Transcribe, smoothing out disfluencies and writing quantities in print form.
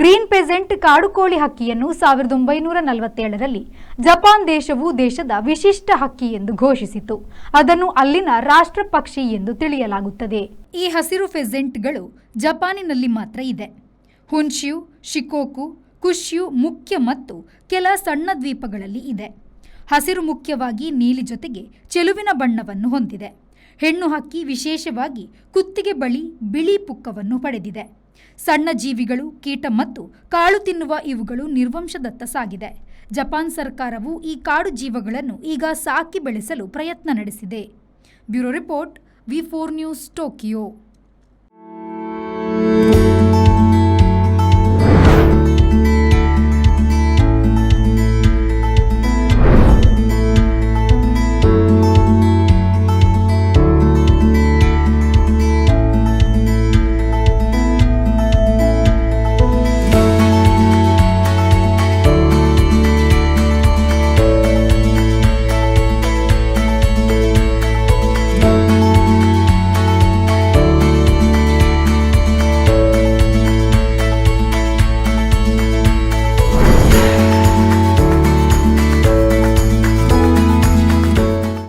Green peasant ಕಾಡುಕೋಳಿ ಹಕ್ಕಿಯನ್ನು 1947ರಲ್ಲಿ Japan ದೇಶವು ದೇಶದ ವಿಶಿಷ್ಟ ಹಕ್ಕಿ ಎಂದು ಘೋಷಿಸಿತು. ಅದನ್ನು ಅಲ್ಲಿನ ರಾಷ್ಟ್ರ ಪಕ್ಷಿ ಎಂದು ತಿಳಿಯಲಾಗುತ್ತದೆ. ಈ ಹಸಿರು ಫೆಸೆಂಟ್ಗಳು ಜಪಾನಿನಲ್ಲಿ ಮಾತ್ರ ಇದೆ. ಹುನ್ಶ್ಯೂ, ಶಿಕೋಕು, ಕುಶ್ಯೂ ಮುಖ್ಯ ಮತ್ತು ಕೆಲ ಸಣ್ಣ ದ್ವೀಪಗಳಲ್ಲಿ ಇದೆ. ಹಸಿರು ಮುಖ್ಯವಾಗಿ ನೀಲಿ ಜೊತೆಗೆ ಚೆಲುವಿನ ಬಣ್ಣವನ್ನು ಹೊಂದಿದೆ. ಹೆಣ್ಣು ಹಕ್ಕಿ ವಿಶೇಷವಾಗಿ ಕುತ್ತಿಗೆ ಬಳಿ ಬಿಳಿ ಪುಕ್ಕವನ್ನು ಪಡೆದಿದೆ. ಸಣ್ಣ ಜೀವಿಗಳು, ಕೀಟ ಮತ್ತು ಕಾಳು ತಿನ್ನುವ ಇವುಗಳು ನಿರ್ವಂಶದತ್ತ ಸಾಗಿದೆ. ಜಪಾನ್ ಸರ್ಕಾರವು ಈ ಕಾಡು ಜೀವಗಳನ್ನು ಈಗ ಸಾಕಿ ಬೆಳೆಸಲು ಪ್ರಯತ್ನ ನಡೆಸಿದೆ. ಬ್ಯೂರೋ ರಿಪೋರ್ಟ್, ವಿ4 ನ್ಯೂಸ್, ಟೋಕಿಯೋ.